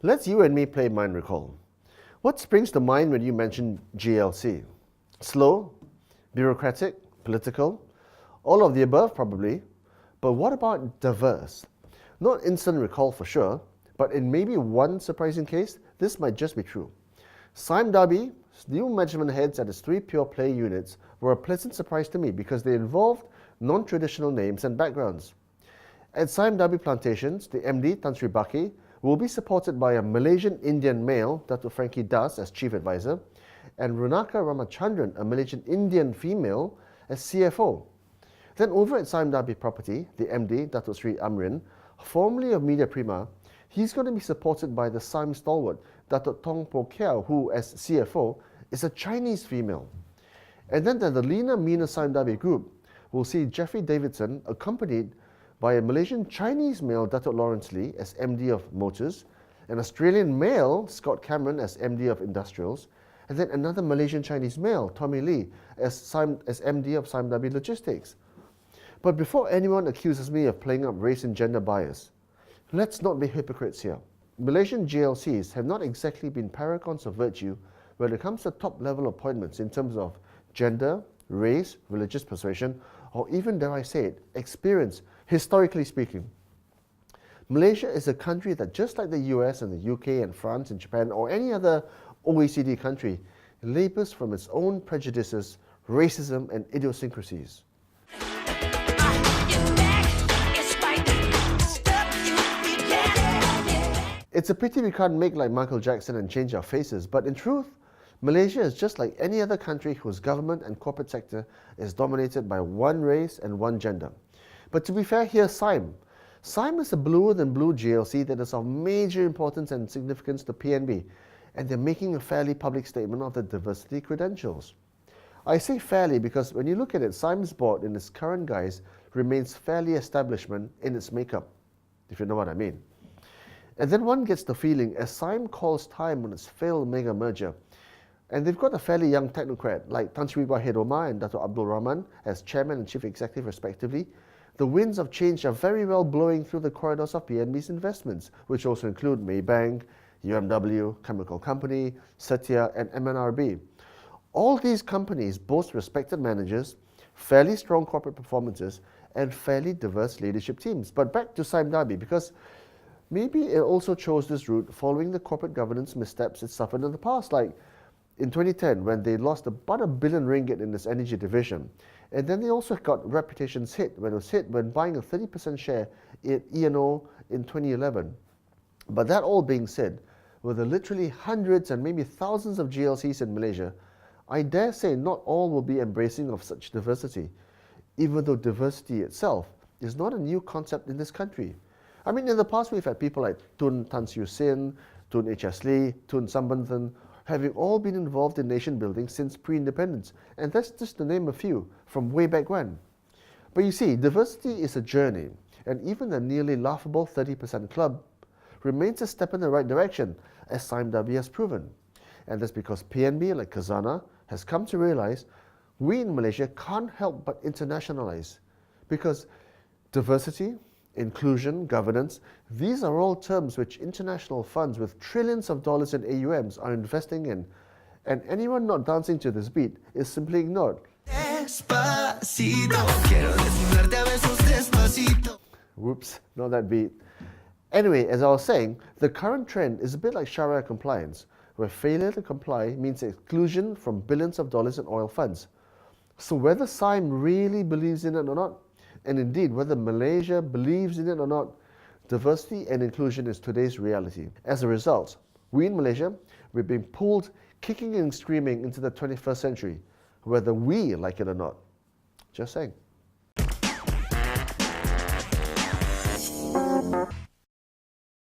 Let's you and me play mind recall. What springs to mind when you mention GLC? Slow, bureaucratic, political? All of the above, probably. But what about diverse? Not instant recall for sure, but in maybe one surprising case, this might just be true. Sime Darby's new management heads at its 3 pure play units were a pleasant surprise to me because they involved non-traditional names and backgrounds. At Sime Darby Plantations, the MD, Tan Sri Baki, will be supported by a Malaysian Indian male, Dato' Frankie Das, as Chief Advisor, and Runaka Ramachandran, a Malaysian Indian female, as CFO. Then over at Sime Darby Property, the MD, Dato' Sri Amrin, formerly of Media Prima, he's going to be supported by the Sime stalwart, Dato' Tong Po Kiao, who, as CFO, is a Chinese female. And then the leaner, meaner Sime Darby group will see Jeffrey Davidson accompanied by a Malaysian Chinese male, Dato' Lawrence Lee, as MD of Motors, an Australian male, Scott Cameron, as MD of Industrials, and then another Malaysian Chinese male, Tommy Lee, as MD of Sime Darby Logistics. But before anyone accuses me of playing up race and gender bias, let's not be hypocrites here. Malaysian GLCs have not exactly been paragons of virtue when it comes to top-level appointments in terms of gender, race, religious persuasion, or even, dare I say it, experience, historically speaking. Malaysia is a country that, just like the US and the UK and France and Japan or any other OECD country, labours from its own prejudices, racism and idiosyncrasies. It's a pity we can't make like Michael Jackson and change our faces, but in truth, Malaysia is just like any other country whose government and corporate sector is dominated by one race and one gender. But to be fair, here's Sime. Sime is a bluer than blue GLC that is of major importance and significance to PNB, and they're making a fairly public statement of their diversity credentials. I say fairly because when you look at it, Sime's board in its current guise remains fairly establishment in its makeup, if you know what I mean. And then one gets the feeling, as Sime calls time on its failed mega merger, and they've got a fairly young technocrat like Tan Sri Wahid Omar and Dato' Abdul Rahman as chairman and chief executive respectively, the winds of change are very well blowing through the corridors of PNB's investments, which also include Maybank, UMW, Chemical Company, Setia, and MNRB. All these companies boast respected managers, fairly strong corporate performances, and fairly diverse leadership teams. But back to Sime Darby, because maybe it also chose this route following the corporate governance missteps it suffered in the past, like in 2010 when they lost about R1 billion in its energy division. And then they also got reputations hit when buying a 30% share in E&O in 2011. But that all being said, with the literally hundreds and maybe thousands of GLCs in Malaysia, I dare say not all will be embracing of such diversity, even though diversity itself is not a new concept in this country. I mean, in the past we've had people like Tun Tan Siew Sin, Tun H.S. Lee, Tun Sambandhan, having all been involved in nation building since pre-independence, and that's just to name a few from way back when. But you see, diversity is a journey, and even the nearly laughable 30% club remains a step in the right direction, as Sime Darby has proven. And that's because PNB, like Khazanah, has come to realize we in Malaysia can't help but internationalize, because diversity, inclusion, governance, these are all terms which international funds with trillions of dollars in AUMs are investing in, and anyone not dancing to this beat is simply ignored. Whoops, not that beat. Anyway, as I was saying, the current trend is a bit like Sharia compliance, where failure to comply means exclusion from billions of dollars in oil funds. So whether Sime really believes in it or not, and indeed whether Malaysia believes in it or not, diversity and inclusion is today's reality. As a result, we in Malaysia, we're being pulled kicking and screaming into the 21st century, whether we like it or not. Just saying.